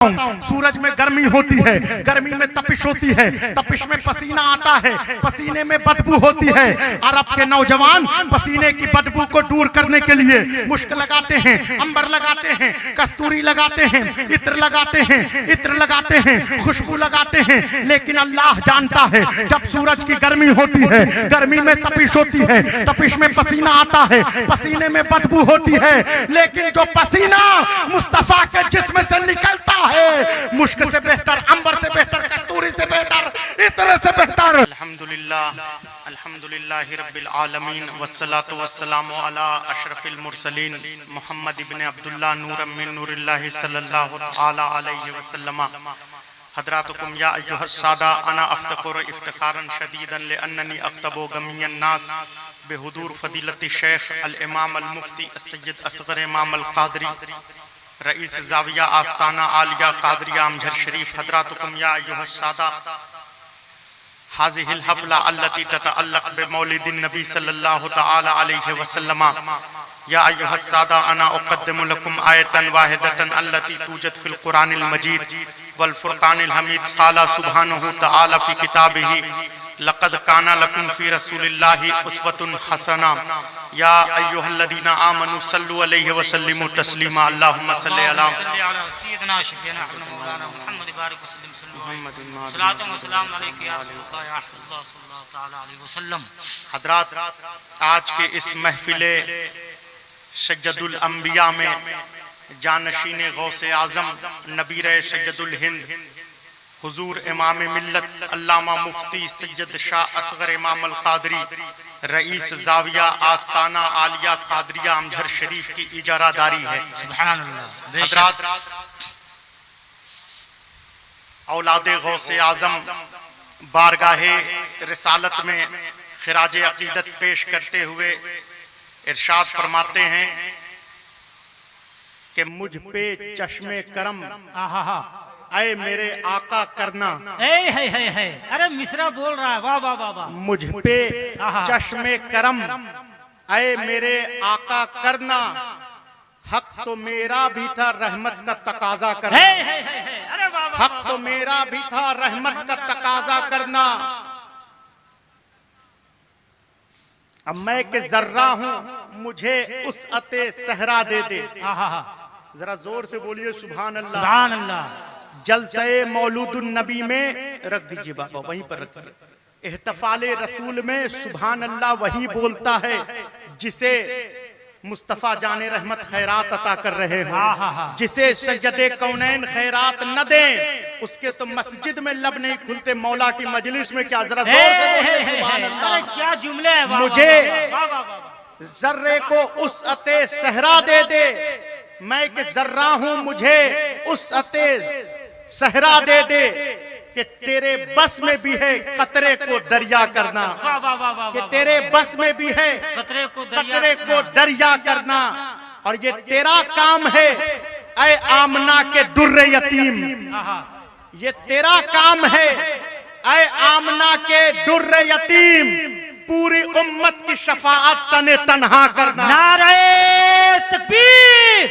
सूरज में गर्मी होती है, गर्मी में तपिश होती है, तपिश में पसीना आता है, पसीने में बदबू होती है। अरब के नौजवान पसीने की बदबू को दूर करने के लिए मुश्क लगाते हैं, अंबर लगाते हैं, कस्तूरी लगाते हैं, इत्र लगाते हैं, इत्र लगाते हैं, खुशबू लगाते हैं। लेकिन अल्लाह जानता है जब सूरज की गर्मी होती है, गर्मी में तपिश होती है, तपिश में पसीना आता है, पसीने में बदबू होती है, लेकिन जो पसीना मुस्तफा के जिस्म से निकलता है मुश्क से बेहतर, अंबर से बेहतर, कस्तूरी से बेहतर, इत्र से बेहतर। अल्हम्दुलिल्लाह रब्बिल आलमीन वस्सलातु वस्सलामु अला अशरफिल मुरसलीन मुहम्मद इब्न अब्दुल्लाह नूरम मिन नूरिल्लाहि सल्लल्लाहु तआला अलैहि वसल्लम। हज़रातुकुम या अय्युहस्सादा अना अफ्तखुरु इफ्तिखारन शदीदन लिअन्ननी अक्तबु गमियन नास बेहुदूर फजीलत शेख अल इमाम अल मुफ्ती सय्यद असगर इमाम अल कादरी रईस ज़ाविया आस्ताना आलिया कादरिया अमजहर शरीफ। हज़रातुकुम या अय्युहस्सादा हाज़िहिल हफ़ला अल्लती ततअल्लक़ बिमौलिदिन नबी सल्लल्लाहु तआला अलैहि वसल्लम। या अय्युहस्सादा अना उक़द्दिमु लकुम आयतन वाहिदतन अल्लती तूजद फ़िल क़ुरानिल मजीद वल फ़ुरक़ानिल हमीद। क़ाला सुब्हानहु तआला फ़ी किताबिही लक़द काना लकुम फ़ी रसूलिल्लाहि उस्वतुन हसना। या अय्युहल्लज़ीना आमनू सल्लु अलैहि व सल्लिमू तस्लीमा। अल्लाहुम्मा सल्लि अला सय्यिदना शफीना मौलाना मुहम्मद बारिक वसल्लम सल्लल्लाहु अलैहि वसल्लम या रसूलल्लाह या सल्लल्लाहु तआला अलैहि वसल्लम। हज़रात, आज के इस महफिले सज्जदुल अंबिया में जानशीन गौसे आज़म नबीर सज्जदुल हिंद हुजूर इमाम मिल्लत अल्लामा मुफ्ती सैयद शाह असगर इमाम अल कादरी रईस ज़ाविया आस्ताना आलिया कादरिया अमजहर शरीफ की इजारादारी है। सुभान अल्लाह। हज़रात, औलादे गौसे आज़म बारगाहे रिसालत में खिराज अकीदत पेश करते हुए इरशाद फरमाते हैं कि मुझ पे चश्मे करम ऐ मेरे आका करना। अरे मिश्रा बोल रहा है, वाह वाह वाह वाह। मुझ पे चश्मे करम ऐ मेरे आका करना, हक तो मेरा भी था रहमत का तकाजा करना। अरे वाह वाह। हक तो मेरा भी था रहमत का तकाजा करना। अब मैं के जर्रा हूँ मुझे उस अते सहरा दे दे। जरा जोर से बोलिए सुभान अल्लाह। सुभान अल्लाह। जलसे मौलूदुन नबी में रख दीजिए बाबा, वहीं पर रखिए। एहतफाले रसूल में सुभान अल्लाह वही बोलता है जिसे मुस्तफा जाने रहमत खैरात अता कर रहे हैं। जिसे सज्जदे कौनैन खैरात न दे उसके तो मस्जिद में लब नहीं खुलते, मौला की मजलिस में क्या। जरा जोर से बोलिए सुभान अल्लाह। क्या जुमले हैं। मुझे जर्रे को उस अते सहरा दे दे, मैं के जर्रा हूं मुझे उस अते सहरा दे दे कि तेरे बस में भी है कतरे को दरिया करना। कि तेरे बस में भी है कतरे को दरिया करना। और ये तेरा काम है ऐ आमना के दुर्रे यतीम। ये तेरा काम है ऐ आमना के दुर्रे यतीम, पूरी उम्मत की शफाअत तने तन्हा करना। नारे तकबीर,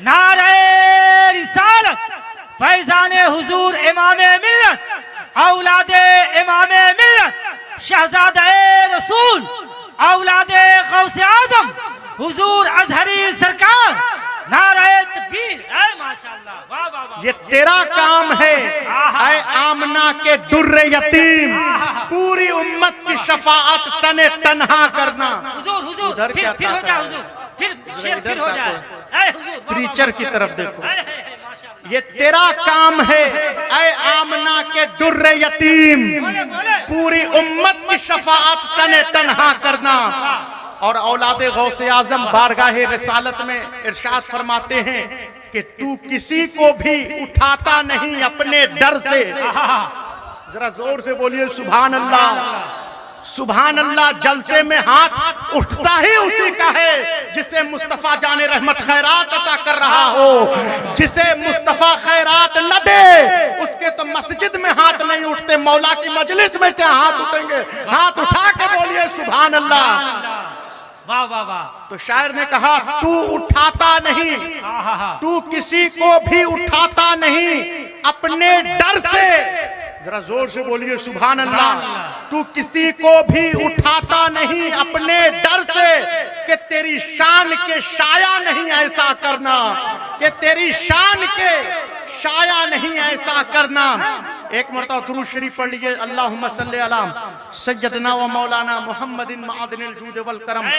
नारे रिसालत, फैजाने हुजूर इमामे मिल्लत, औलादे इमामे मिल्लत, शहजादे रसूल, औलादे गौसे आज़म हुजूर अज़हरी सरकार। नारे तकबीर। माशाअल्लाह, वाह वाह वाह। ये तेरा काम है ऐ आमना के दुर्रे यतीम, पूरी उम्मत की शफाअत तने तन्हा करना। हुजूर हुजूर फिर हो जाए हुजूर, फिर हो जाए। हुजूर प्रीचर की तरफ देखो। ये तेरा काम है ऐ आमना के दुर्रे यतीम, पूरी उम्मत की शफाअत तने तन्हा करना। और औलादे गौसे आज़म बारगाहे रिसालत में इरशाद फरमाते हैं कि तू किसी को भी उठाता नहीं अपने डर से। जरा जोर से बोलिए सुभान अल्लाह। सुभान अल्लाह। जलसे में हाथ उठता ही उसी का है जिसे मुस्तफा जाने रहमत खैरात अता कर रहा हो। जिसे मुस्तफा खैरात न दे उसके तो मस्जिद में हाथ नहीं उठते, मौला की मजलिस में क्या हाथ उठेंगे। हाथ उठा के बोलिए सुभान अल्लाह। वाह वाह वाह। तो शायर ने कहा तू उठाता नहीं, तू किसी को भी उठाता नहीं अपने डर से। जरा जोर से बोलिए सुभान अल्लाह। तू किसी को भी उठाता नहीं अपने डर से कि तेरी शान के शाया नहीं ऐसा करना, कि तेरी शान के शाया नहीं ऐसा करना। एक मरतबा दुरूद शरीफ पढ़ लीजिए, अल्लाहुम्मा सल्ली अला सय्यदना व मौलाना मुहम्मदिन मअदनिल जूद वल करम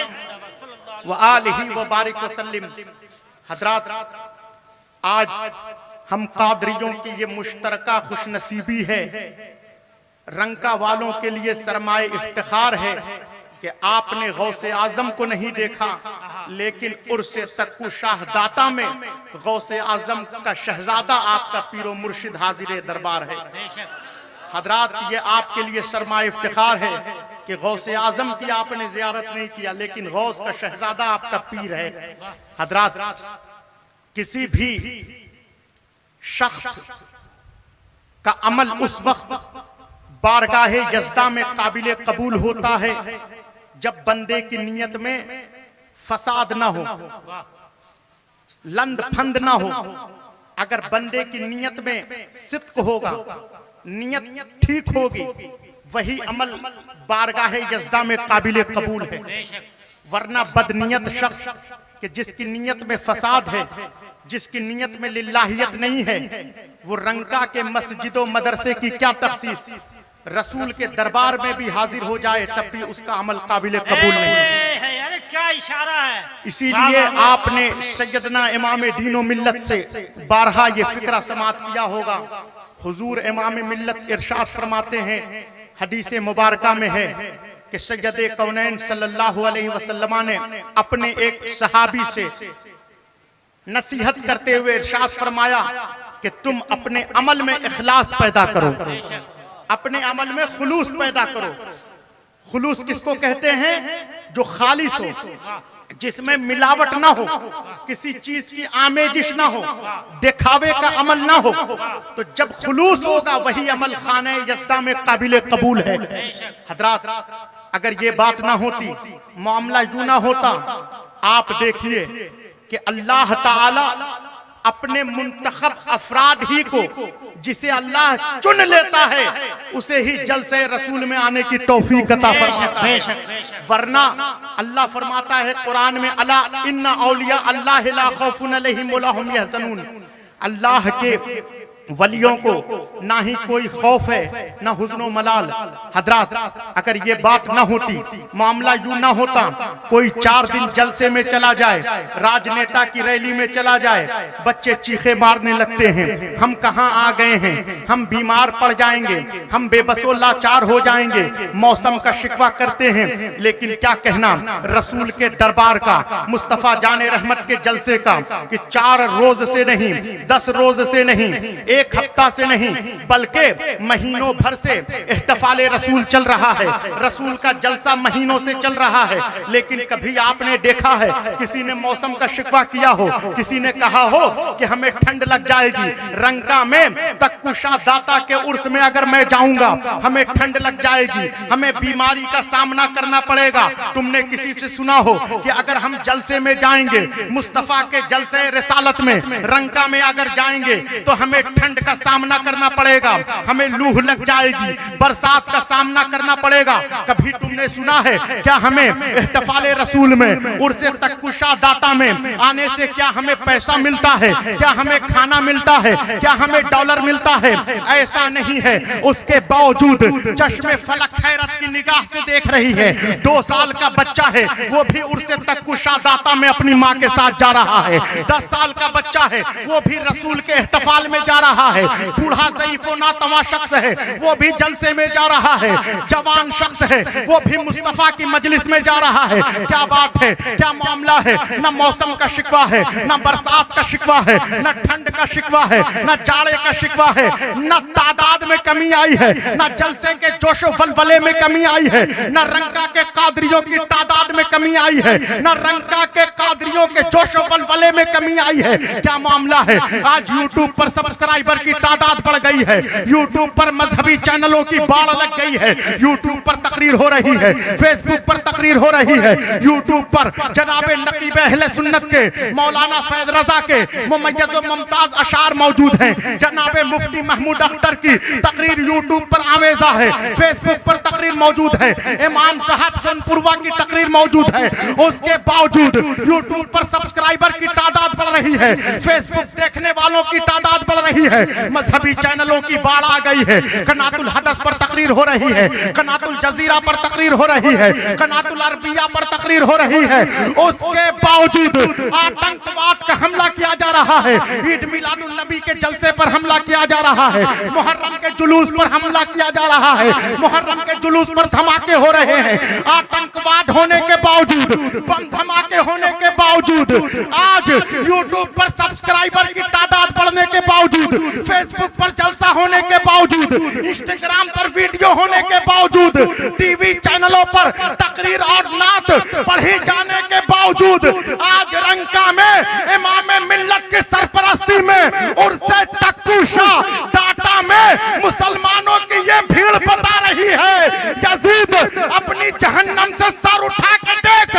व आलिहि व बारिक व सल्लिम। हजरात, आज हम कादरियों की ये मुश्तरका खुशनसीबी है, रंका वालों के लिए सरमाए इफ्तिखार है कि आपने गौसे आजम को नहीं देखा, लेकिन उर्से तक्कु शाहदाता में गौसे आजम का शहजादा आपका पीरो मुर्शिद हाजिर दरबार है। हजरात, ये आपके लिए सरमाए इफ्तिखार है कि गौसे आजम की आपने जियारत नहीं किया, लेकिन गौस का शहजादा आपका पीर है। हजरात, किसी भी शख्स का अमल उस वक्त बारगाहे जज़्दा में काबिल कबूल होता है जब बंदे की नीयत में फसाद ना हो, लंद फंद ना हो। अगर बंदे की नीयत में सिद्क होगा, नीयत ठीक होगी, वही अमल बारगाहे जज़्दा में काबिल कबूल है। वरना बदनीयत शख्स कि जिसकी नीयत में फसाद है, जिसकी नीयत में लिल्लाहियत नहीं है, वो रंका के मस्जिदों मदरसे की क्या तखसीस, रसूल के दरबार में भी हाजिर हो जाए तब भी उसका अमल काबिल कबूल नहीं है। अरे क्या इशारा है। इसीलिए आपने सैयदना इमाम दीनो मिल्लत से बारहा ये फिक्रा समात किया होगा। हुजूर इमाम मिल्लत इरशाद फरमाते हैं, हदीस मुबारका में है कि सैयद कौनैन सल्लल्लाहु अलैहि वसल्लम ने अपने एक सहाबी से नसीहत करते हुए इरशाद फरमाया कि तुम अपने अमल में इखलास पैदा करो, अपने अमल में खुलूस पैदा करो। खुलूस किसको कहते हैं? जो खालिस हो, जिसमें मिलावट ना हो, किसी चीज की आमेजिश ना हो, दिखावे का अमल ना हो। तो जब खुलूस होगा वही अमल खाने यज़्दा में काबिल कबूल है। हजरात, अगर ये बात ना होती, मामला यूं ना होता। आप देखिए कि अल्लाह ताला अपने मुंतखब अफराद ही को, जिसे अल्लाह चुन लेता है, उसे ही जलसे रसूल में आने की तौफीक अता फरमाता है। वरना अल्लाह फरमाता है कुरान में, अला इन्ना औलिया अल्लाह ला खौफुन अलैहिम वला हुम यहज़नून। अल्लाह के वलियों को ना ही कोई खौफ है ना हुज़्न व मलाल। हजरात, अगर ये बात ना होती, मामला यूं ना होता, कोई 4 दिन जलसे में चला जाए, राजनेता की रैली में चला जाए, बच्चे चीखे मारने लगते हैं, हम कहाँ आ गए हैं, हम बीमार पड़ जाएंगे, हम बेबसो लाचार हो जाएंगे, मौसम का शिकवा करते हैं। लेकिन क्या कहना रसूल के दरबार का, मुस्तफा जाने रहमत के जलसे का, कि 4 रोज से नहीं, 10 रोज से नहीं, 1 हफ्ता से नहीं, बल्कि महीनों भर से इहतिफाले रसूल चल रहा है। रसूल का जलसा महीनों से चल रहा है। लेकिन कभी आपने देखा है किसी ने मौसम का शिकवा किया हो, किसी ने कहा हो कि हमें ठंड लग जाएगी, रंका में तक्कुशा दाता के उर्स में अगर मैं जाऊंगा हमें ठंड लग जाएगी, हमें बीमारी का सामना करना पड़ेगा। तुमने किसी से सुना हो कि अगर हम जलसे में जाएंगे, मुस्तफा के जलसे रिसालत में रंका में अगर जाएंगे तो हमें ठंड का सामना करना पड़ेगा, हमें लूह लग जाएगी, बरसात का सामना करना पड़ेगा। कभी तुमने सुना है क्या हमें इहतिफाले रसूल में, उर्से तक्कुशा दाता में आने से क्या हमें पैसा मिलता है, क्या हमें खाना मिलता है, क्या हमें डॉलर मिलता है? ऐसा नहीं है। उसके बावजूद चश्मे फलक खैरत की निगाह से देख रही है। 2 साल का बच्चा है, वो भी उर्से तक्कुशा दाता में अपनी माँ के साथ जा रहा है। 10 साल का बच्चा है, वो भी रसूल के इहतिफाल में जा रहा है। बूढ़ा ज़ईफ़ो नातवा शख्स है, वो भी जलसे में जा रहा है। जवान शख्स है, वो भी मुस्तफा की मजलिस में जा रहा है। क्या बात है, क्या मामला है? न मौसम का शिकवा है, न बरसात का शिकवा है, न ठंड का शिकवा है, न जाड़े का शिकवा है, न तादाद में कमी आई है, न जलसे के जोशो वलवले में कमी आई है, न रंका के कादरियों की तादाद में कमी आई है, न रंका के कादरियों के जोशो वलवले में कमी आई है। क्या मामला है? आज यूट्यूब पर सब्सक्राइब सब्सक्राइबर की तादाद बढ़ गई है। यूट्यूब पर मजहबी चैनलों की बाढ़ लग गई है। यूट्यूब पर तकरीर हो रही है, फेसबुक पर तकरीर हो रही है। यूट्यूब पर जनाबे नकीब अहले सुन्नत के मौलाना फैज रजा के मुमय्यज़ व मुमताज अशार मौजूद हैं। जनाबे मुफ्ती महमूद अख्तर की तकरीर यूट्यूब पर आवेजा है, फेसबुक पर तकरीर मौजूद है। इमाम साहब सोनपुरवा की तकरीर मौजूद है। उसके बावजूद यूट्यूब पर सब्सक्राइबर की तादाद बढ़ रही है, फेसबुक देखने वालों की तादाद बढ़ रही है, मजहबी चैनलों की बाढ़ आ गई है। कनातुल हदस पर तकरीर हो रही है, कनातुल जजीरा पर तकरीर हो रही है, कनातुल अरबिया पर तकरीर हो रही है। उसके बावजूद आतंकवाद का हमला किया जा रहा है। ईद मिलादुन नबी के जलसे पर हमला किया जा रहा है, मुहर्रम के जुलूस पर हमला किया जा रहा है, मुहर्रम के जुलूस पर धमाके हो रहे हैं। आतंकवाद होने के बावजूद, बम धमाके होने के बावजूद, आज यूट्यूब पर सब्सक्राइबर की तादाद बढ़ने के बावजूद, फेसबुक पर जलसा होने के बावजूद, इंस्टाग्राम पर वीडियो होने के बावजूद, टीवी चैनलों पर तकरीर और नात पढ़ी जाने के बावजूद, आज रंका में इमाम मिल्लत की सरपरस्ती में उर्से टक्कू शाह डाटा में मुसलमानों की ये भीड़ बता रही है। यजीद अपनी जहन्नम से सर उठा के देख,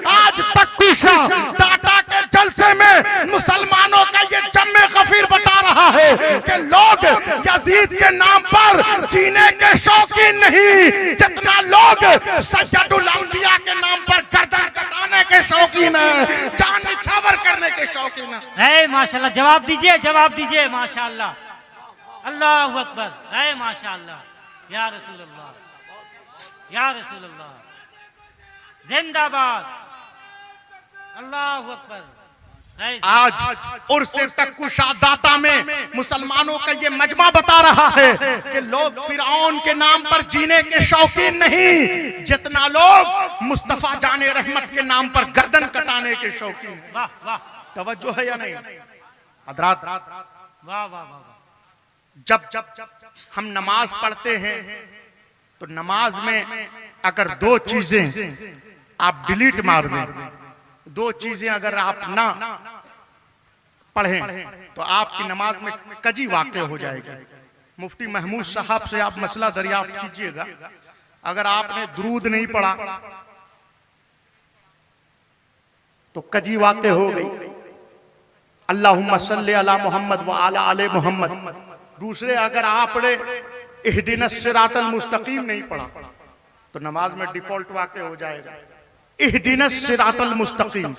आज टक्कू शाह डाटा के जलसे में मुसलमानों का ये जम्मे गफीर बता रहा है कि लोग यजीद के नाम पर जीने के शौकीन नहीं, जितना लोग सज्जदुल अंबिया के नाम पर गर्दन कटाने के शौकीन है, जान निछावर करने के शौकीन है। माशाल्लाह, जवाब दीजिए, जवाब दीजिए। माशाल्लाह, अल्लाहु अकबर, है माशाल्लाह, या रसूलुल्लाह, या रसूलुल्लाह, जिंदाबाद, अल्लाहु अकबर। आज उर्से तक्कू शाह दाता में मुसलमानों का ये मजमा बता रहा है कि लोग फिरौन के नाम पर जीने के शौकीन नहीं, जितना लोग मुस्तफा जाने रहमत के नाम पर गर्दन कटाने के शौकीन। वाह वाह, तवज्जो है या नहीं हजरात? वाह वाह वाह। जब जब हम नमाज पढ़ते हैं तो नमाज में अगर दो चीजें आप डिलीट मार दें, दो चीजें अगर आप ना पढ़ें तो आपकी नमाज में कजी वाक़ हो जाएगी। मुफ्ती महमूद साहब से आप मसला दरियाफ्त कीजिएगा। अगर आपने दुरूद नहीं पढ़ा तो कजी वाक़ हो गई, अल्लाहुम्मा सल्ली अला मोहम्मद व अला आले मोहम्मद। दूसरे, अगर आपने इहदिनस सिरातल मुस्तकीम नहीं पढ़ा तो नमाज में डिफॉल्ट वाक़ हो जाएगा। इहदिनस सिरातल मुस्तकीम,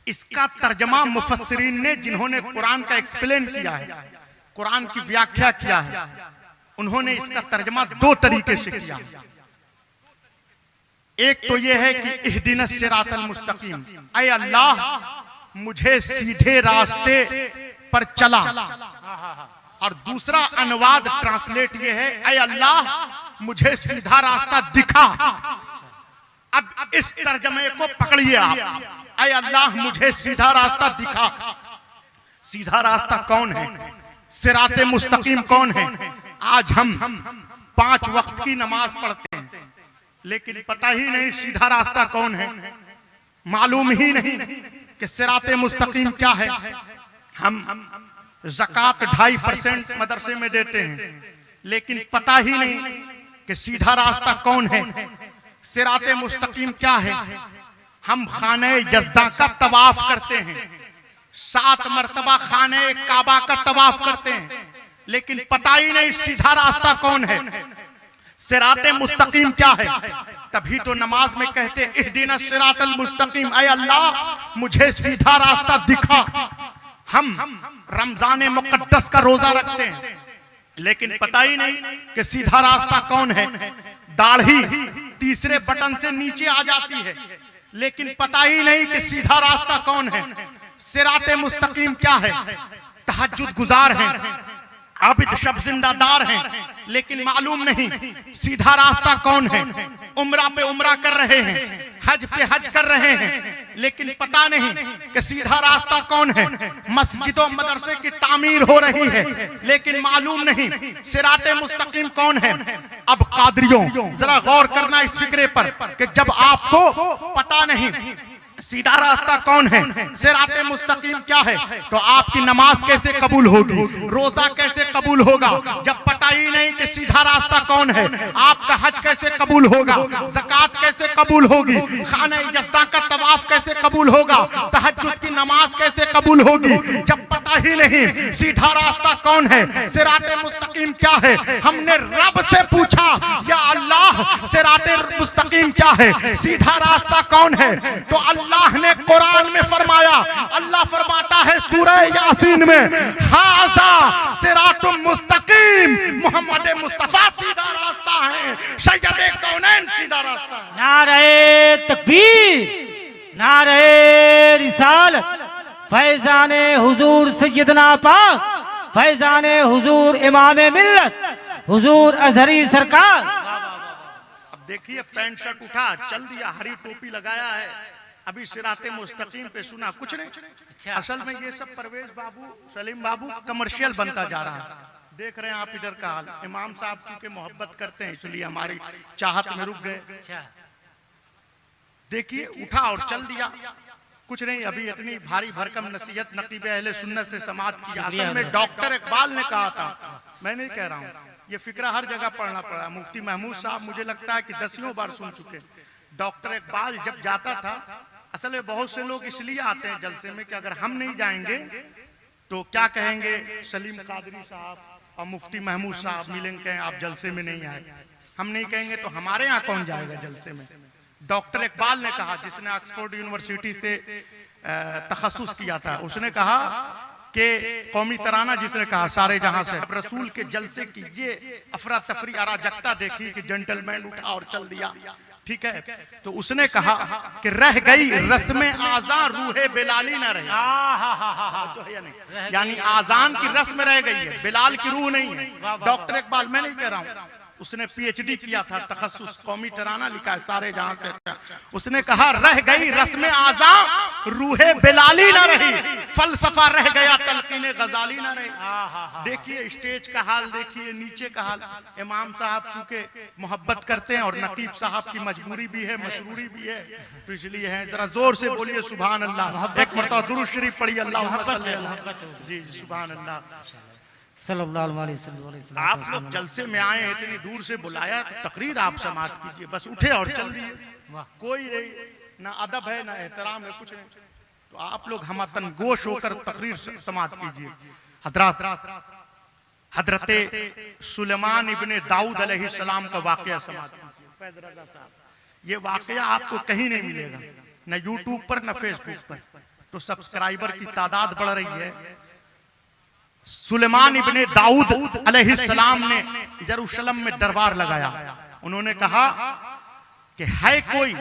इसका तर्जमा मुफस्सिरीन ने, जिन्होंने कुरान का एक्सप्लेन किया है, कुरान की व्याख्या किया है, उन्होंने इसका तर्जमा दो तरीके से किया। एक तो यह है कि इहदिनस सिरातल मुस्तकीम, ऐ अल्लाह मुझे सीधे रास्ते पर चला। और दूसरा अनुवाद ट्रांसलेट ये है, ऐ अल्लाह मुझे सीधा रास्ता दिखा। अब इस तर्जमे को पकड़िए आप, ऐ अल्लाह मुझे सीधा रास्ता दिखा। सीधा रास्ता कौन है? सिराते मुस्तकीम कौन है? आज हम 5 वक्त की नमाज पढ़ते हैं लेकिन पता ही नहीं सीधा रास्ता कौन है, मालूम ही नहीं कि सिराते मुस्तकीम क्या है। हम ज़कात 2.5% मदरसे में देते हैं लेकिन पता ही नहीं कि सीधा रास्ता कौन है, सिराते मुस्तकीम क्या है। हम खाने यज़दा का तवाफ करते हैं, 7 मरतबा खाने काबा का तवाफ करते हैं लेकिन पता ही नहीं सीधा रास्ता कौन है, सिराते मुस्तकीम क्या है। तभी तो नमाज में कहते इहदिना सिरातल मुस्तकीम, ऐ अल्लाह मुझे सीधा रास्ता दिखा। हम रमजान मुकद्दस का रोजा रखते हैं लेकिन पता ही नहीं कि सीधा रास्ता कौन है। दाढ़ी तीसरे बटन से नीचे आ जाती है लेकिन पता ही नहीं कि सीधा रास्ता कौन है, सिराते मुस्तकीम क्या है। तहज्जुद गुजार हैं, आबिद शब जिंदादार हैं लेकिन मालूम नहीं सीधा रास्ता कौन है। उम्रा पे उम्रा कर रहे हैं, हज पे हज कर रहे हैं लेकिन पता नहीं कि सीधा रास्ता कौन है। मस्जिदों मदरसे की तामीर हो रही है लेकिन मालूम नहीं सिराते मुस्तकीम कौन है। अब कादरियों जरा गौर करना इस फिक्रे पर कि जब आपको पता नहीं सीधा रास्ता कौन है, सिराते मुस्तकीम क्या है, तो आपकी नमाज कैसे कबूल होगी, रोजा कैसे कबूल होगा जब पता ही नहीं कि सीधा रास्ता कौन है। आपका हज कैसे कबूल होगा, ज़कात कैसे कबूल होगी, खाने यज़दा का तवाफ कैसे कबूल होगा, तहज्जुद की नमाज कैसे कबूल होगी जब पता ही नहीं सीधा रास्ता कौन है, सिराते मुस्तकीम क्या है। हमने रब से पूछा, या अल्लाह सिराते मुस्तकीम क्या है, सीधा रास्ता कौन है, तो अल्लाह ने कुरान में फरमाया, अल्लाह फरमाता है सूरह यासीन में, हाज़ा सिरातुम मुस्तकीम, मोहम्मद मुस्तफा सीधा रास्ता है, सैयदे कौनैन सीधा रास्ता है। नारे तकबीर, नारे रिसालत, फैजाने हुजूर सैयदना पाक, फैजाने हुजूर इमामे मिल्लत, हुजूर अजहरी सरकार। अब देखिए पैंट शर्ट उठा चल दिया, हरी टोपी लगाया है, अभी सिराते मुस्तकीम पे सुना कुछ नहीं। असल में ये सब परवेज बाबू, सलीम बाबू कमर्शियल बनता जा रहा है। देख रहे हैं आप इधर का हाल। इमाम साहब चूंकि मोहब्बत करते हैं इसलिए हमारी चाहत में रुक गए। देखिए उठा और चल दिया, कुछ नहीं। अभी इतनी भारी भरकम नसीहत नकीब अहले सुन्नत से समात की। असल में डॉक्टर इकबाल ने कहा था, मैं नहीं कह रहा हूँ, ये फिक्रा हर जगह पढ़ना पड़ा। मुफ्ती महमूद साहब मुझे लगता है कि दसियों बार सुन चुके। डॉक्टर इकबाल जब जाता था, असल में बहुत से लोग इसलिए आते हैं जलसे में कि अगर हम नहीं जाएंगे तो क्या कहेंगे, सलीम कादरी साहब और मुफ्ती महमूद साहब मिलेंगे, आप जलसे में नहीं आए। हम नहीं कहेंगे तो हमारे यहाँ कौन जाएगा जलसे में। डॉक्टर इकबाल ने कहा, जिसने ऑक्सफोर्ड यूनिवर्सिटी से तखस्सुस किया था, उसने कहा कि कौमी तराना जिसने कहा सारे जहां से, रसूल के जलसे की ये अफरा तफरी अराजकता देखी कि जेंटलमैन उठा और चल दिया, ठीक है। तो उसने कहा कि रह गई रस्में आज़ान रूहे बिलाली ना रही, यानी आजान की रस्म रह गई है, बिलाल की रूह नहीं है। डॉक्टर इकबाल मैं नहीं कह रहा हूँ, उसने पीएचडी किया था, तखस्सुस कौमी तराना लिखा है सारे जहां से। उसने कहा रह गई रस्में आज़ान रूहे बिलाली ना रही, फलसफा रह गया तलकीने गजाली ना रही। देखिए स्टेज का हाल, देखिए नीचे का हाल। इमाम साहब चूंकि मोहब्बत करते हैं और नकीब साहब की मजबूरी भी है, मशरूरी भी है, तो इसलिए है। जरा जोर से बोलिए सुभान अल्लाह, एक मरतबा दुरूद शरीफ पढ़िए, अल्लाहुम्मा सल्ली अला जी सुभान अल्लाह सल्लल्लाहु अलैहि वसल्लम। आप लोग जलसे में आए हैं, इतनी दूर से बुलाया, तो तकरीर आप समात कीजिए, बस उठे और चल दिए। कोई नहीं, ना अदब है ना एहतराम है, कुछ नहीं। तो आप लोग हमतन गोश होकर तकरीर समात कीजिए। हजरते सुलेमान इब्ने दाऊद अलैहिस्सलाम का वाकया समात कीजिए। फैज़ रज़ा साहब, ये वाकया आपको कहीं नहीं मिलेगा, न यूट्यूब पर न फेसबुक पर। तो सब्सक्राइबर की तादाद बढ़ रही है। सुलेमान इब्ने दाऊद अलैहिस्सलाम ने यरूशलेम में दरबार लगाया। उन्होंने कहा कि है कोई,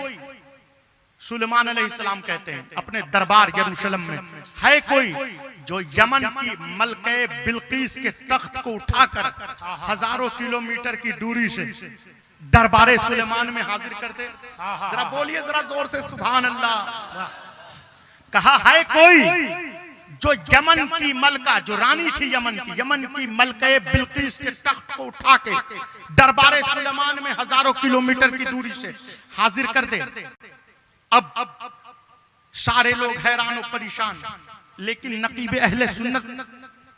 सुलेमान अलैहिस्सलाम कहते हैं अपने दरबार यरूशलेम में, है कोई जो यमन की मलके बिल्कीस के तख्त को उठाकर हजारों किलोमीटर की दूरी से दरबारे सुलेमान में हाजिर कर दे। जरा बोलिए जरा जोर से सुभान अल्लाह। कहा है कोई जो यमन की मलका, जो रानी थी यमन की मलके बिल्कीस के तख्त को उठा के दरबारे सुलेमान में हजारों किलोमीटर की दूरी से हाजिर कर दे। अब सारे लोग हैरान और परेशान, लेकिन नकीब अहले सुन्नत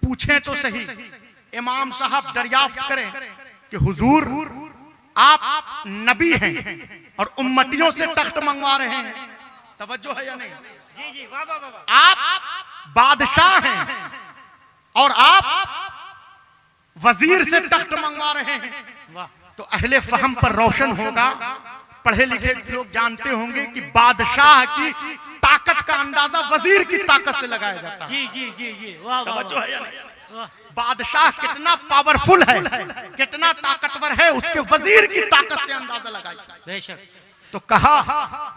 पूछें तो सही, इमाम साहब दरियाफ्त करें कि हुजूर आप नबी हैं और उम्मतियों से तख्त मंगवा रहे हैं, तवज्जो है या नहीं? जी जी, वाह वाह वाह। आप बादशाह हैं और आप वजीर से तख्त मंगवा रहे हैं, तो अहले फहम पर रोशन होगा। पढ़े लिखे लोग जानते होंगे कि बादशाह की ताकत का अंदाजा वजीर की ताकत से लगाया जाता है। जी जी जी जी, वाह वाह। तवज्जो है या नहीं? बादशाह कितना पावरफुल है, कितना ताकतवर है, उसके वजीर की ताकत से अंदाजा लगाया। बेशक। तो कहा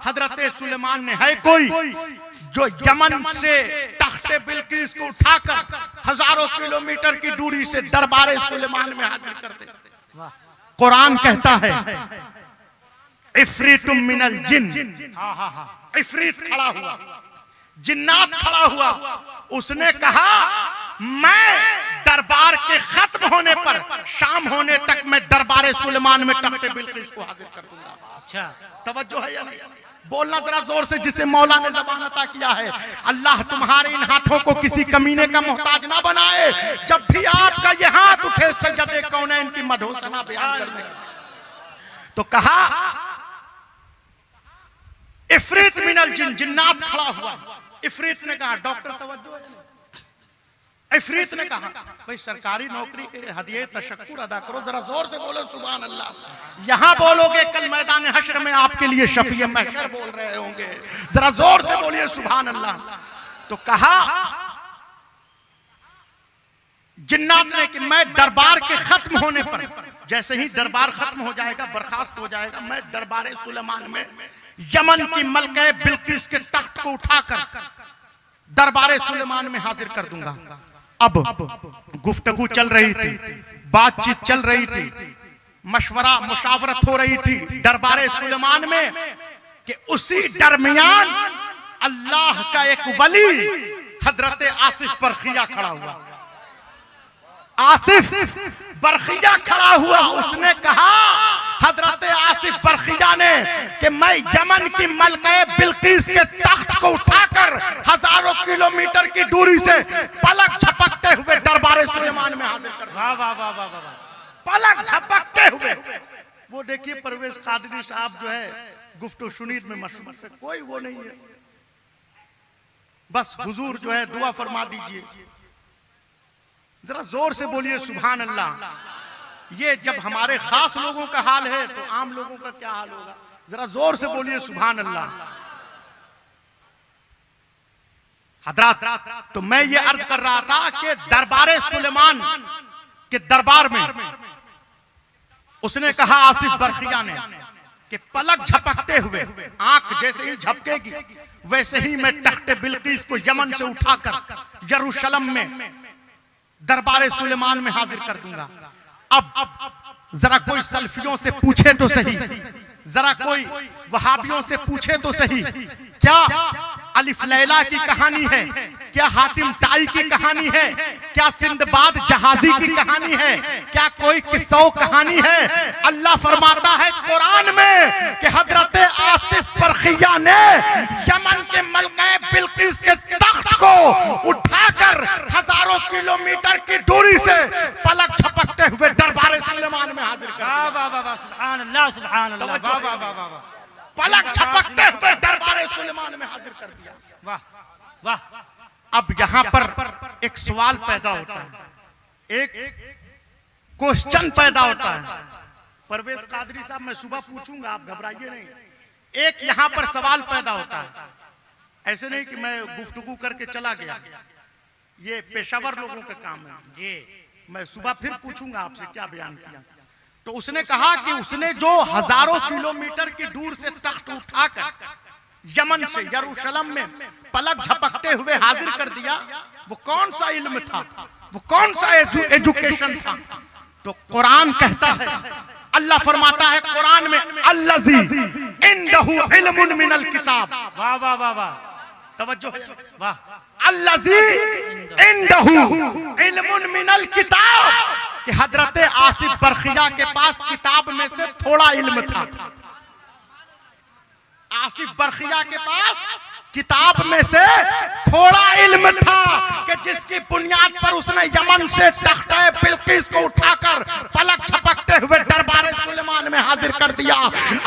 हजरत सुलेमान ने, है कोई जो यमन से तख्ते बिल्कीस को उठाकर हजारों किलोमीटर की दूरी से दरबारे सुलेमान में हाजिर कर दे। कुरान कहता है इफ्रीतुम मिनल जिन, इफ्रीत खड़ा हुआ, जिन्नात खड़ा हुआ, उसने कहा मैं दरबार के खत्म होने पर शाम होने तक मैं दरबारे सुलेमान में तख्ते बिल्कीस को हाजिर कर दूंगा। अच्छा, तवज्जो है या नहीं? बोलना जरा जोर से, जिसे मौला ने ज़बान अता किया है। अल्लाह तुम्हारे इन हाथों को किसी कमीने का मोहताज ना बनाए। जब भी आपका ये हाथ उठे सजदे कौनैन की मधोसना बयान करने, तो कहा इफरीत मिनल जिन, जिन्नात खड़ा हुआ। इफरीत ने कहा, डॉक्टर तवज्जो है, इफरीत ने कहा भाई सरकारी नौकरी के हदिये तशक्कुर अदा करो, जरा जोर से बोलो सुभान अल्लाह। यहां बोलोगे कल मैदान हश्र में आपके लिए शफीए महशर बोल रहे होंगे, जरा जोर से बोलिए सुभान अल्लाह। तो कहा जिन्नात ने कि मैं दरबार के खत्म होने पर, जैसे ही दरबार खत्म हो जाएगा, बर्खास्त हो जाएगा, मैं दरबार सुलेमान में यमन की मलके बिल्किस के तख्त को उठाकर दरबार सुलेमान में हाजिर कर दूंगा। अब गुफ्तगू चल रही थी, बातचीत चल रही थी, मशवरा मुशावरत हो रही थी दरबार सुलेमान में कि उसी दरमियान अल्लाह का एक वली हजरत आसिफ बरखिया खड़ा हुआ। आसिफ बरखिया खड़ा हुआ। उसने कहा, हजरत आसिफ बरखिया ने, कि मैं यमन की मलके बिल्किस के तख्त को उठाकर हजारों किलोमीटर की दूरी से पलक झपकते हुए दरबार सुलेमान में हाजिर कर, वाह वाह वाह वाह वाह, पलक झपकते हुए। वो देखिए परवेज कादरी साहब जो है गुफ्तगू शुनीद में मशहूर से कोई वो नहीं है, बस हुजूर जो है दुआ फरमा दीजिए। जरा जोर से बोलिए सुभान अल्लाह। ये जब हमारे खास लोगों का हाल है तो आम लोगों का क्या हाल होगा? जरा जोर से बोलिए सुभान अल्लाह। हजरात, तो मैं ये अर्ज कर रहा था कि दरबार सुलेमान के दरबार में उसने कहा आसिफ बरखिया ने कि पलक झपकते हुए, आंख जैसे ही झपकेगी वैसे ही मैं तख्ते बिल्किस को यमन से उठाकर यरूशलेम में दरबार सुलेमान में हाजिर कर दूंगा। अब जरा कोई सल्फियों से पूछे तो सही, जरा कोई वहाबियों से पूछे तो सही, क्या अलिफ लैला की कहानी है, क्या हातिम ताई की कहानी है, क्या सिंदबाद जहाजी की कहानी है, क्या कोई किस्सा कहानी है? अल्लाह फरमाता है कुरान में कि हजरत आसिफ बरखिया ने यमन के मलके बिल्किस के तख्त को उठाकर हजारों किलोमीटर की दूरी से पलक झपकते हुए दरबार सुलेमान में हाजिर कर दिया। वाह वाह वाह, सुभान अल्लाह सुभान अल्लाह, वाह वाह वाह वाह, पलक झपकते हुए दरबार सुलेमान में हाजिर कर दिया। वाह वाह। अब यहां पर एक सवाल पैदा होता है, एक क्वेश्चन पैदा होता है। परवेज कादरी साहब मैं सुबह पूछूंगा, आप घबराइए नहीं। एक यहां पर सवाल पैदा होता है, ऐसे नहीं कि मैं गुफ्तगू करके चला गया, ये पेशावर लोगों का काम है जी। मैं सुबह फिर पूछूंगा आपसे क्या बयान किया। तो उसने कहा कि उसने जो हजारों किलोमीटर की दूर से तख्त उठाकर यमन से यरूशलेम में पलक झपकते हुए हाजिर कर दिया, वो कौन सा इल्म था, वो कौन सा एजुकेशन था? तो कुरान कहता है, अल्लाह फरमाता है कुरान में, अल्लज़ी इंदहु इल्मुन मिनल किताब। वाह वाह वाह वाह, तवज्जो है, वाह। अल्लज़ी इंदहु इल्मुन मिनल किताब, कि हजरत आसिफ बरखिया के पास किताब में से थोड़ा इल्म था। आसिफ बरखिया के पास किताब में से थोड़ा इल्म था कि जिसकी बुनियाद पर उसने यमन से तख्ते बिल्किस को उठाकर पलक झपकते हुए दरबार सुलेमान में हाजिर कर दिया।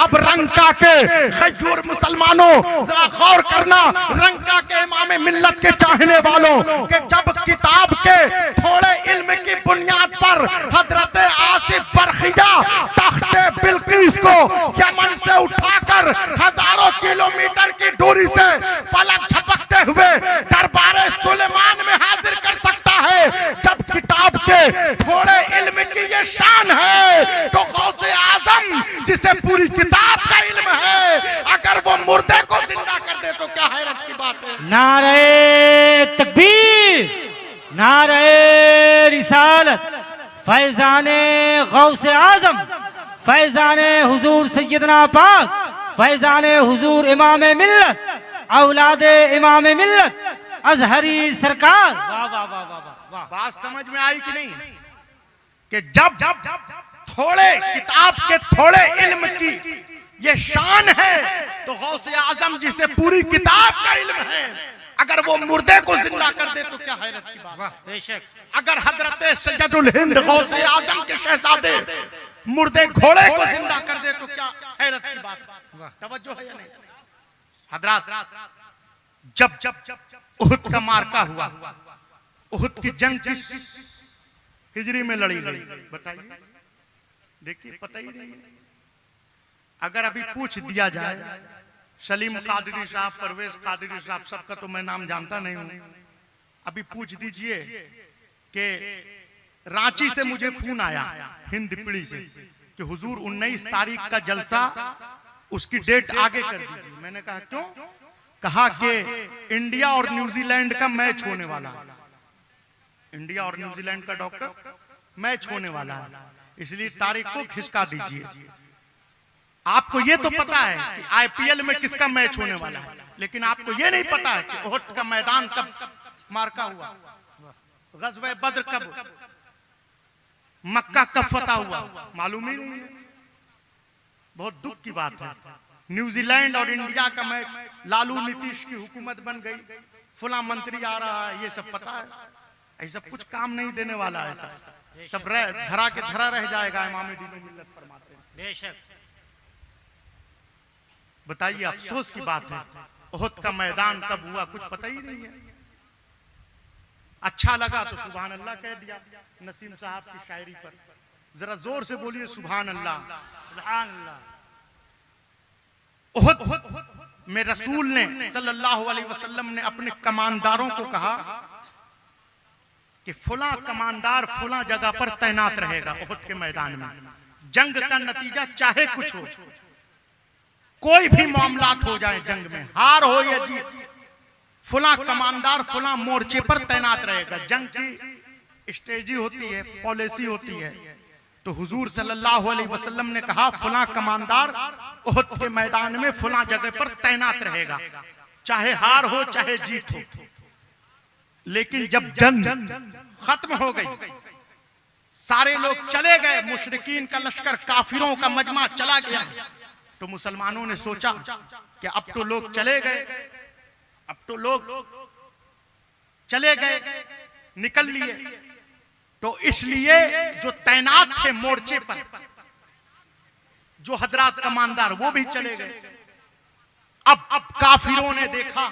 अब रंका के खजूर मुसलमानों जरा गौर करना, रंका के इमाम मिल्लत के चाहने वालों, कि जब किताब के थोड़े इल्म की बुनियाद पर हजरत आसिफ बरखिया तख्ते बिल्किस को यमन से उठाकर हजारों किलोमीटर की दूरी से पलक झपकते हुए दरबार सुलेमान में हाजिर कर सकता है, जब किताब के थोड़े इल्म की ये शान है, तो गौसे आजम जिसे पूरी किताब का इल्म है, अगर वो मुर्दे को जिंदा कर दे तो क्या हैरत की बात है। नारे तकबीर, नारे रिसालत, फैजाने गौसे आजम, फैजाने हुजूर सैयदना पाक, फैजाने हुजूर इमाम मिल्लत, औलादे इमाम मिल्लत, अजहरी सरकार। वाह वाह वाह वाह वाह। बात समझ में आई कि नहीं? कि जब थोड़े किताब के थोड़े इल्म की ये शान है। तो गौसे आजम जिसे पूरी किताब का इल्म है, अगर वो मुर्दे को जिंदा कर दे तो क्या हैरत की बात। वाह बेशक। अगर हजरत सैयदुल हिंद गौसे आजम के शहजादे मुर्दे घोड़े को जिंदा कर दे तो क्या हैरत की बात। तवज्जो है या नहीं हजरत? जब जब उहुद का मार्का हुआ, उहुद की जंग किस हिजरी में लड़ी गई बताइए? देखिए पता ही नहीं। अगर अभी पूछ दिया जाए सलीम कादरी साहब, परवेज कादरी साहब, सबका तो मैं नाम जानता नहीं हूं, अभी पूछ दीजिए कि रांची से मुझे फोन आया हिंद पीढ़ी से कि हुजूर 19 तारीख का जलसा, उसकी डेट आगे कर दीजिए। मैंने कहा क्यों? कहा कि इंडिया और न्यूजीलैंड का मैच होने वाला है, इंडिया और न्यूजीलैंड का डॉक्टर मैच होने वाला है, इसलिए तारीख को खिसका दीजिए। आपको ये तो पता है कि आईपीएल में किसका मैच होने वाला है, लेकिन आपको ये नहीं पता है कि उहुद का मैदान कब मार्का हुआ, गज़वे बद्र कब, मक्का कब फतह हुआ, मालूम ही नहीं है। बहुत दुख की बात है। न्यूजीलैंड और इंडिया का मैच, लालू नीतीश की हुकूमत बन गई, फुला मंत्री आ रहा है, ये सब पता है। ऐसा कुछ काम नहीं देने वाला है, सब धरा के धरा रह जाएगा। इमाम दीन मिल्लत फरमाते हैं। बेशक। बताइए अफसोस की बात है, उहुद का मैदान कब हुआ कुछ पता ही नहीं है। अच्छा लगा तो सुभान अल्लाह कह दिया नसीम साहब की शायरी पर। जरा जोर से बोलिए सुभान अल्लाह। सुभान अल्लाह। उहुद में रसूल ने सल्लल्लाहु अलैहि वसल्लम ने अपने कमांडारों को कहा कि फुला कमांडार फुला जगह पर तैनात रहेगा उहुद के मैदान में। जंग का नतीजा चाहे कुछ हो, कोई भी मामलात हो जाए, जंग में हार हो या जीत, फुला कमांडार फुला मोर्चे पर तैनात रहेगा। जंग की स्ट्रेटजी होती है, पॉलिसी होती है। तो हुजूर सल्लल्लाहु अलैहि वसल्लम ने कहा फुला कमांडार उहुद के मैदान में फुला जगह पर तैनात रहेगा, चाहे हार हो चाहे जीत हो। लेकिन जब जंग खत्म हो गई, सारे लोग चले गए, मुशरिकीन का लश्कर, काफिरों का मजमा चला गया, तो मुसलमानों ने सोचा कि अब तो लोग चले गए, अब तो लोग चले गए, निकल लिए। तो इसलिए जो तैनात थे मोर्चे पर, जो हजरात कमांडार, वो भी चले गए। अब काफिरों ने देखा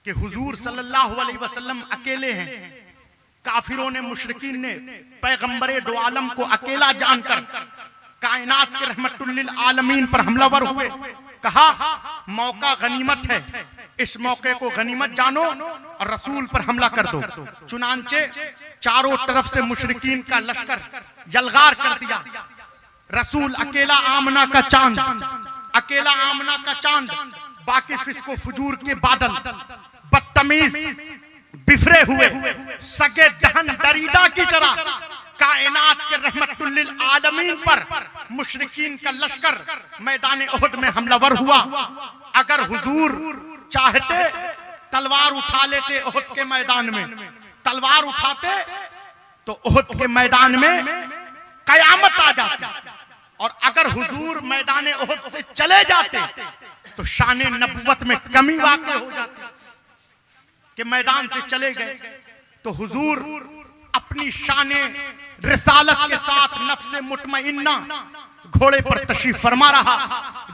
कि हुजूर सल्लल्लाहु अलैहि वसल्लम अकेले हैं। काफिरों ने, मुशरिकीन ने पैगंबरे दो आलम को अकेला जानकर कायनात के रहमतुल लिल आलमीन पर हमलावर हुए। कहा मौका गनीमत है, इस मौके को गनीमत जानो और रसूल पर हमला कर दो। चुनांचे चारों तरफ से मुशरिकीन का लश्कर यलगार कर दिया। रसूल अकेला आमना का चांद, अकेला आमना का चांद, बाकी फिस्को फुजूर के बादल, बदतमीज बिफरे हुए सगे दहन दरीदा की तरह कायनात के रहमतुल लिल आलमीन पर मुशरिकीन का लश्कर मैदान उहुद में हमलावर हुआ। अगर हुजूर चाहते तलवार उठा लेते उहुद के मैदान में, तलवार उठाते तो उहुद के मैदान में कयामत आ जाती। और अगर हुजूर मैदान उहुद से चले जाते तो शान नबुवत में कमी वाक़ई हो जाती कि मैदान से चले गए। तो हुजूर अपनी शान रिसालत के साथ नफ्से मुतमइन्ना घोड़े पर तशरीफ फरमा रहा,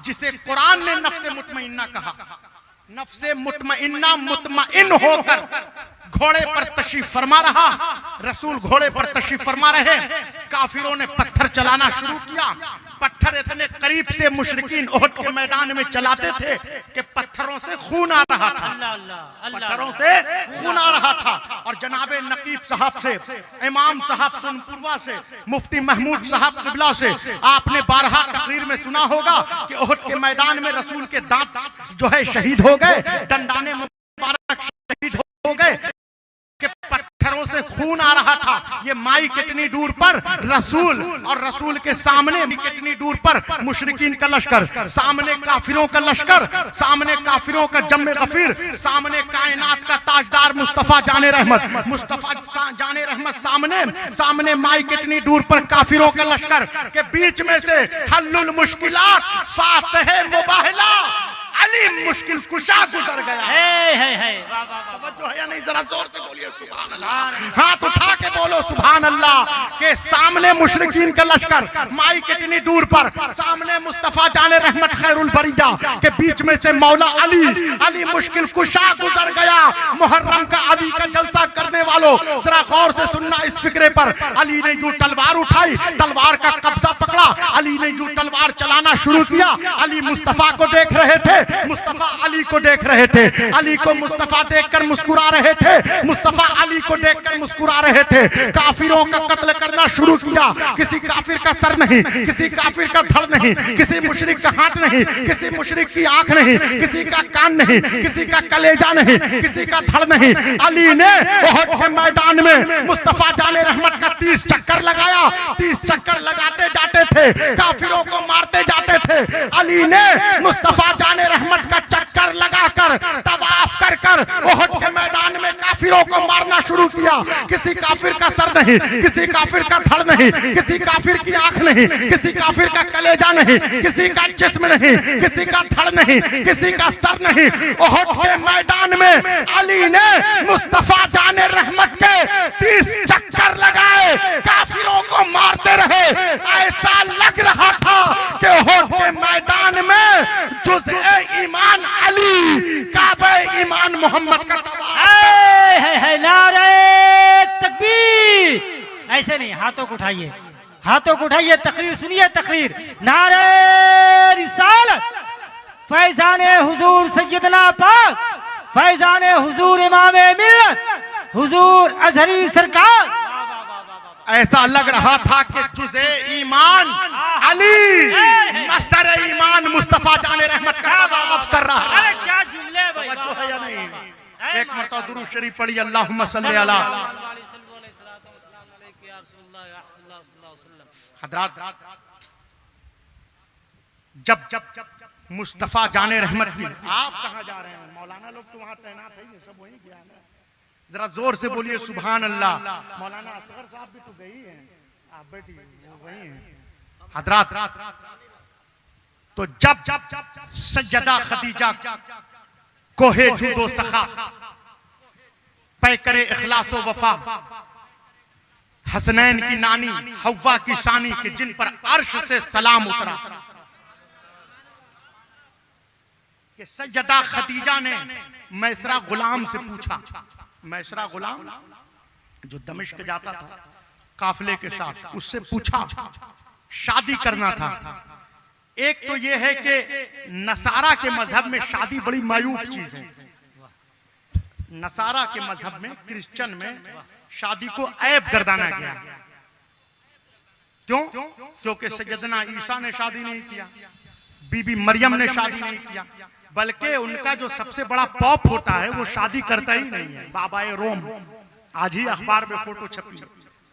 जिसे कुरान ने नफ्से मुतमइन्ना कहा। नफ्से मुतमइन्ना मुतमइन होकर घोड़े पर तशरीफ फरमा रहा। रसूल घोड़े पर तशरीफ फरमा रहे, काफिरों ने पत्थर चलाना शुरू किया। पत्थर इतने करीब से मुशरिकीन उहुद के मैदान में चलाते थे कि पत्थरों से खून आ रहा था, पत्थरों से खून आ रहा था। और जनाबे नकीब साहब से, इमाम साहब सोनपुरवा से, मुफ्ती महमूद साहब किबला से आपने 12 तकरीर में सुना होगा कि उहुद के मैदान में रसूल के दांत जो है शहीद हो गए, दंडाने मुबारक शहीद हो गए कि पत्थरों से खून आ रहा था। ये माई कितनी दूर पर रसूल, और रसूल के सामने कितनी दूर पर मुशरिकीन का लश्कर, सामने काफिरों का लश्कर, सामने काफिरों का जम्मे गफीर, सामने कायनात का ताजदार मुस्तफा जाने रहमत, मुस्तफा जाने रहमत सामने, सामने माई कितनी दूर पर काफिरों का लश्कर के बीच में से हल्लुल मुश्किलात फातिह मुबाहिला अली मुश्किल कुशा गुजर गया। तवज्जो है या नहीं? जरा जोर से बोलिए सुभान अल्लाह। हाथ उठा के बोलो सुभान अल्लाह। के सामने मुशरिकीन का लश्कर, माई कितनी दूर पर, सामने मुस्तफा जाने रहमत खैरुल बरिया के बीच में से मौला अली, अली मुश्किल कुशा गुजर गया। मुहर्रम का अली का जलसा करने वालों जरा गौर से सुनना इस फिक्रे पर। अली ने यूं तलवार उठाई, तलवार का कब्जा पकड़ा, अली ने यूं तलवार चलाना शुरू किया। अली मुस्तफा को देख रहे थे, मुस्तफा अली को देख रहे थे, अली को मुस्तफा देखकर मुस्कुरा रहे थे, मुस्तफा अली को देखकर मुस्कुरा रहे थे। काफिरों का कत्ल करना शुरू किया। किसी काफिर का सर नहीं, किसी काफिर का धड़ नहीं, किसी मुशरिक का हाथ नहीं, किसी मुशरिक की आंख नहीं, किसी का कान नहीं, किसी का कलेजा नहीं, किसी का धड़ नहीं। अली ने उहद के मैदान में मुस्तफा जाने रहमत का 30 चक्कर लगाया। 30 चक्कर लगाते जाते थे, काफिरों को मारते जाते थे। अली ने मुस्तफा जाने रहमत का चक्कर लगाकर तवाफ कर कर उहद के मैदान में काफिरों को मारना शुरू किया। किसी काफिर का सर नहीं, किसी काफिर का धड़ नहीं, किसी काफिर की आंख नहीं, किसी काफिर का कलेजा नहीं, किसी का जिस्म नहीं, किसी का धड़ नहीं, किसी का सर नहीं। उहद के मैदान में अली ने मुस्तफा जाने रहमत के 30 चक्कर लगाए, काफिरों को मारते रहे। ऐसा लग रहा था कि उहद के मैदान में जुज़े ईमान अली, काबे ईमान मोहम्मद का है। नारे तकबीर। ऐसे नहीं, हाथों को उठाइए, हाथों को उठाइए, तकरीर सुनिए, तकरीर। नारे रिसालत, फैजाने हुजूर सैयदना पाक, फैजाने हुजूर इमामे मिल्लत, हुजूर अजहरी सरकार। ऐसा लग रहा था कि जुज़े ईमान अली, मस्तर ईमान मुस्तफा जाने रहमत का तवाफ कर रहा है। अरे क्या जुमले भाई, तवज्जो है या नहीं? एक मरतबा दुरूद शरीफ पढ़िए, अल्लाहुम्मा सल्ली अला हज़रत। जब जब मुस्तफा जाने रहमत की, आप कहां जा रहे हैं? मौलाना लोग तो वहां तैनात है, सब वहीं गया ना। जरा जोर से बोलिए सुभान अल्लाह। मौलाना असगर साहब भी तो गई हैं, आप बैठिए, वहीं हैं हज़रत। तो जब जब सैयदा खदीजा कोहे जूदो सखा पैकरे इखलासो वफा, हसनैन की नानी हव्वा की शानी के जिन पर अर्श से सलाम उतरा, कि सैयदा खदीजा ने मैसरा गुलाम से पूछा। मैसरा गुलाम जो दमिश्क जाता था काफिले के साथ, उससे पूछा, शादी करना था। एक तो यह है कि नसारा के मजहब में शादी बड़ी मायूब चीज है। नसारा के मजहब में, क्रिश्चियन में शादी को ऐब गर्दाना गया। क्यों? क्योंकि सैयदना ईसा ने शादी नहीं किया, बीबी मरियम ने शादी नहीं किया, बल्कि उनका जो सबसे बड़ा पॉप होता है वो शादी करता ही नहीं है, बाबाए रोम। आज ही अखबार में फोटो छपी,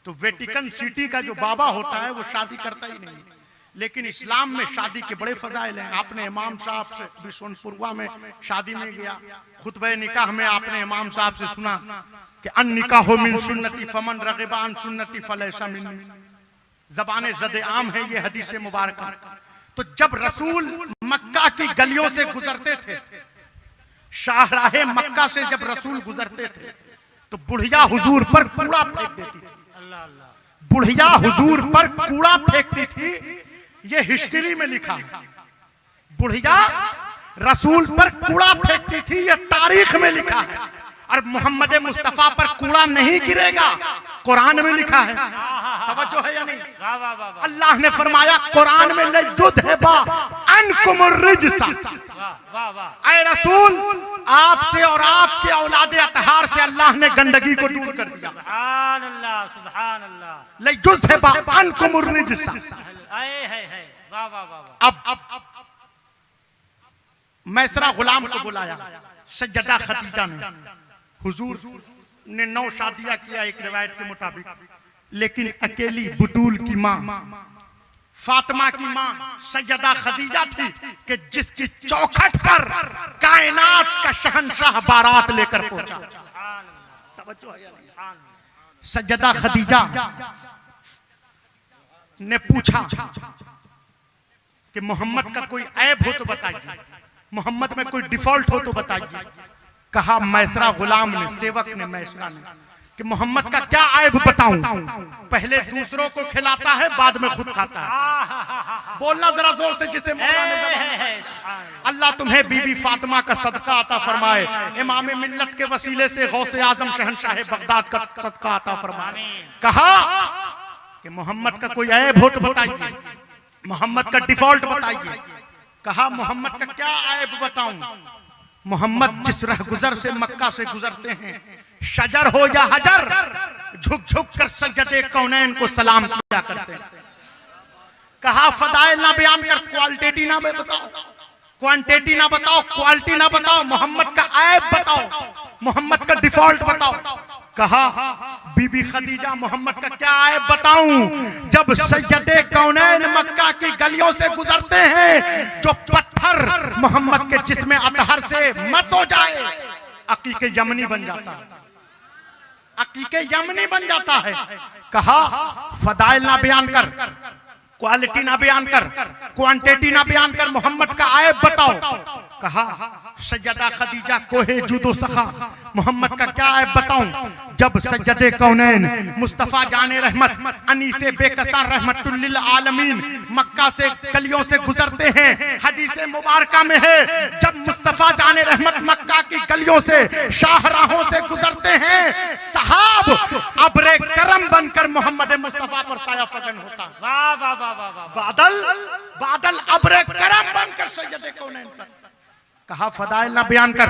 तो वेटिकन सिटी का जो बाबा होता है वो शादी करता ही नहीं है। लेकिन इस्लाम में शादी के बड़े फजाइल हैं। आपने इमाम साहब से भी सोनपुरवा में शादी में गया, खुतबे निकाह में आपने इमाम साहब से सुना कि अन निकाह मिन सुन्नती फमन रगिबा अन सुन्नती फलैसा मिन्नी। ज़बाने ज़द आम है ये हदीस मुबारक। तो जब रसूल मक्का की गलियों से गुजरते थे, शाहराहे मक्का से जब रसूल गुजरते थे, तो बुढ़िया हुजूर पर कूड़ा फेंक देती थी। बुढ़िया हुजूर पर कूड़ा फेंकती थी, ये हिस्ट्री में लिखा है। बुढ़िया रसूल पर कूड़ा फेंकती थी, ये तारीख में लिखा है। और मोहम्मद मुस्तफा पर कूड़ा नहीं गिरेगा, कुरान में लिखा है। तवज्जो है या नहीं? अल्लाह ने फरमाया कुरान में लयुद्हिबा अनकुम रिज्सा। ऐ रसूल, आपसे और आपके औलादे अतहार से अल्लाह ने गंदगी को दूर कर दिया। सुभान अल्लाह, सुभान अल्लाह। लयुद्हिबा अनकुम रिज्सा। अब मैसरा गुलाम को बुलाया सैयदा खदीजा ने। हुजूर ने 9 शादियां किया एक रिवायत के मुताबिक, लेकिन अकेली बुतूल की मां फातिमा की मां सैयदा खदीजा थी कि जिसकी चौखट पर कायनात का शहंशाह बारात लेकर पहुंचा। सैयदा खदीजा ने पूछा कि मोहम्मद का कोई ऐब हो तो बताइए, मोहम्मद में कोई डिफॉल्ट हो तो बताइए। कहा मैसरा गुलाम ने, सेवक ने, मैसरा ने, कि मोहम्मद का क्या ऐब बताऊं? पहले दूसरों को खिलाता है, बाद में खुद खाता है। बोलना जरा जोर से जिसे अल्लाह तुम्हें बीबी फातिमा का सदका अता फरमाए, इमाम मिल्लत के वसीले से गौसे आजम शहंशाह बगदाद का सदका अता फरमाए। कहा कि मोहम्मद का कोई ऐब हो तो बताइए, मोहम्मद का डिफॉल्ट बताइए। कहा मोहम्मद का क्या ऐब बताऊं? मोहम्मद जिस राह गुजर से मक्का से गुजरते हैं, शजर हो या हजर, झुक झुक कर सज्जदे कौनैन को सलाम किया करते हैं। कहा फदाइल ना बयान कर, क्वालिटी ना बताओ, क्वांटिटी ना बताओ, क्वालिटी ना बताओ, मोहम्मद का ऐब बताओ, मोहम्मद का डिफॉल्ट बताओ। कहा बीबी खदीजा मोहम्मद का क्या ऐब बताऊं? जब सैयदे कौनैन मक्का की गलियों से गुजरते हैं, जो पत्थर मोहम्मद के जिस्म अतहर से मस हो जाए, अकीके यमनी बन जाता है, अकीके यमनी बन जाता है। कहा फदाइल ना बयान कर, क्वालिटी ना बयान कर, क्वांटिटी ना बयान कर, मोहम्मद का ऐब बताओ। कहा सैयदा खदीजा कोहे जूदो सखा, मोहम्मद का क्या ऐब बताऊं? जब सज्जदे कौनैन मुस्तफा जाने रहमत अनीसे बेकसार रहमतुल लिल आलमीन मक्का से गलियों से गुजरते हैं, हदीस मुबारका में है, जब मुस्तफा जाने रहमत मक्का की गलियों से शाहराहों से गुजरते हैं, सहाब अब्रे करम बनकर मोहम्मद मुस्तफा पर साया फगन होता। वाह वाह वाह वाह वाह। बादल बादल अब्रे करम बनकर सज्जदे कौनैन पर। कहा फदाइल ना बयान कर,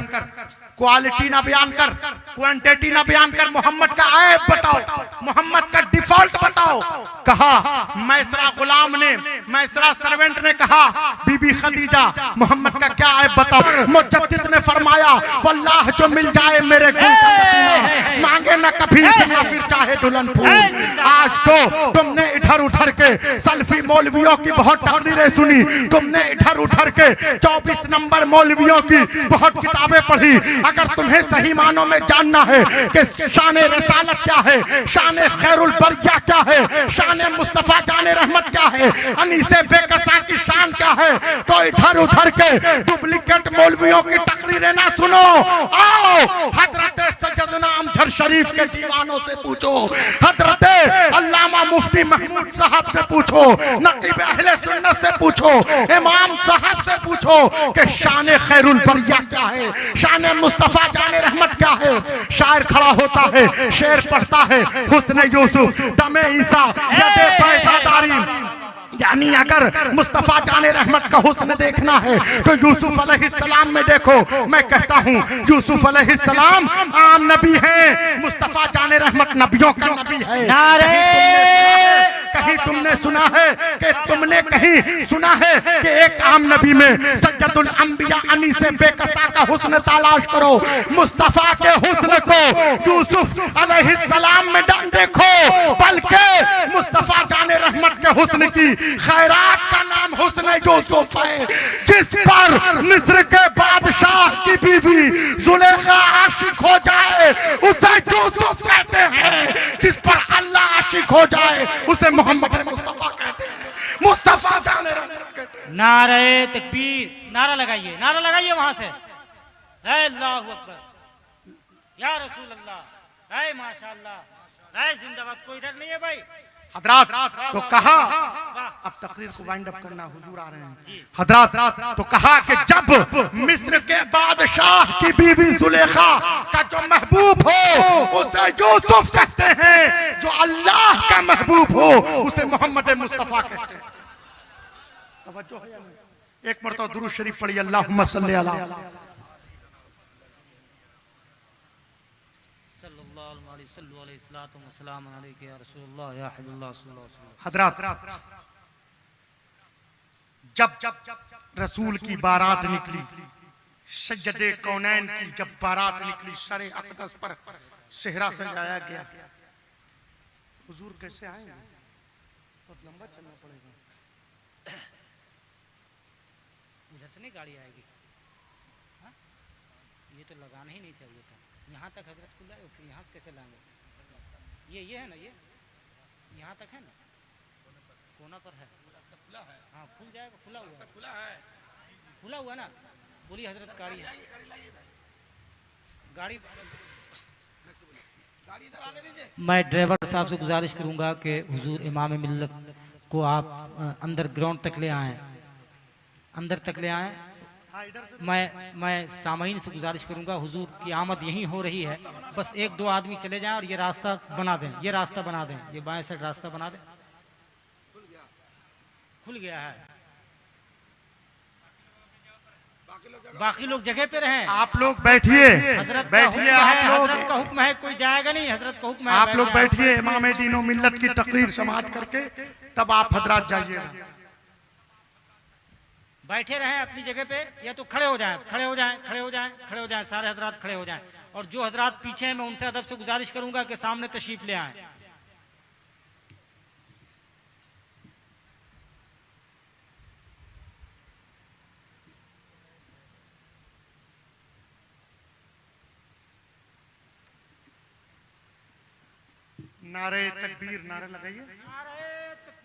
क्वालिटी ना बयान कर, क्वांटिटी ना बयान कर, मोहम्मद का ऐब बताओ, मोहम्मद का डिफॉल्ट बताओ। कहा मैसरा गुलाम ने, मैसरा सर्वेंट ने कहा बीबी खदीजा मोहम्मद का क्या ऐब बताओ? मुजद्दिद ने फरमाया वल्लाह जो मिल जाए मेरे गुल का नसीना, मांगे ना कभी ना फिर चाहे दुल्हन फूल। आज तो तुमने इधर उधर के सल्फी मौलवियों की बहुत तकरीरें सुनी, तुमने इधर उधर के 24 नंबर मौलवियों की बहुत किताबें पढ़ी। अगर तुम्हें सही मानों में जानना है कि शान रसालत क्या है, शान खैरुल बरिया क्या है, शान मुस्तफा जाने रहमत क्या है, अनीसे बेकसा की शान क्या है, तो इधर उधर के डुप्लीकेट मौलवियों की तकरीरें ना सुनो। आओ हजरत सैयदना अमजद शरीफ के दीवानों से पूछो, हजरत अल्लामा मुफ्ती महमूद साहब से पूछो, नकीब अहले सुन्नत से पूछो, इमाम साहब से पूछो कि शान खैरुल बरिया क्या है, शान मुस्तफा जाने रहमत क्या है। शायर खड़ा होता है, शेर पढ़ता है, हुस्न यूसुफ दमे ईसा यदे पैदादारी, यानी अगर मुस्तफा जाने रहमत का हुस्न देखना है तो यूसुफ अलैहिस्सलाम में देखो। मैं कहता हूँ यूसुफ अलैहिस्सलाम आम नबी है, मुस्तफा जाने रहमत नबियों का नबी है। कहीं तुमने सुना है कि तुमने कहीं सुना है कि एक आम नबी में सज्जदुल अंबिया अनीसे बेकसा का हुस्न तलाश करो, मुस्तफा के हुस्न को यूसुफ अलैहिस्सलाम में देखो, बल्कि मुस्तफा जाने रहमत के हुस्न की खैरात का नाम हुस्न यूसुफ है, जिस पर मिस्र के बादशाह की बीवी जुलेखा आशिक हो जाए उसे यूसुफ कहते हैं, जिस पर अल्लाह आशिक हो जाए उसे मोहम्मद मुस्तफा कहते हैं, मुस्तफा जाने रहमत कहते हैं। नारे तकबीर, नारा लगाइए, नारा लगाइए वहां से, अल्लाहु अकबर, या रसूल अल्लाह, माशाअल्लाह, जिंदाबाद। कोई इधर नहीं है भाई हजरात। तो कहा अब तकरीर को वाइंड अप करना, हुजूर आ रहे हैं। हजरात तो कहा कि जब मिस्र के बादशाह की बीवी जुलेखा का जो महबूब हो उसे यूसुफ कहते हैं, जो अल्लाह का महबूब हो उसे मोहम्मद मुस्तफा कहते हैं। तवज्जो है या नहीं? एक मरतबा दुरूद शरीफ पढ़िए, अल्लाहुम्मा सल्ली अला हजरात। जब रसूल की बारात निकली, सज्जदे कौनैन की जब बारात निकली, सरे अक़दस पर सेहरा सजाया गया। हुजूर कैसे आएंगे? बहुत लंबा चलना पड़ेगा। उधर से नहीं गाड़ी आएगी। हाँ? ये तो लगाना ही नहीं चाहिए था। यहाँ तक हजरत को लाए, फिर यहाँ से कैसे लाएंगे? ये है ना, ये यहाँ तक है ना, कोना पर है। रास्ता खुला है। हाँ खुल जाएगा, खुला हुआ है, खुला हुआ ना। बोली हजरत गाड़ी है, गाड़ी इधर आने दीजिए। मैं ड्राइवर साहब से गुजारिश करूंगा कि हुजूर इमाम मिल्लत को आप अंदर ग्राउंड तक ले आएँ, अंदर तक ले आएँ। मैं सामईन से गुजारिश करूंगा, हुजूर की आमद यहीं हो रही है, बस एक दो आदमी चले जाएं और ये रास्ता बना दें, ये रास्ता बना दें, ये बाएं साइड रास्ता बना दें। खुल गया है, बाकी लोग जगह पे रहें। आप लोग बैठिए, हजरत बैठिए, हजरत का हुक्म है, कोई जाएगा नहीं, हजरत का हुक्म है। आप लोग बैठिए, इमाम दीन व मिल्लत की तकरीर समाप्त करके तब आप हजरात जाइएगा। बैठे रहें अपनी जगह पे, या तो खड़े हो जाएं, खड़े हो जाएं, खड़े हो जाएं, खड़े हो जाएं, सारे हजरात खड़े हो जाएं। और जो हजरात पीछे हैं मैं उनसे अदब से गुजारिश करूंगा कि सामने तशरीफ ले आएं। नारे तकबीर, नारे लगाइए,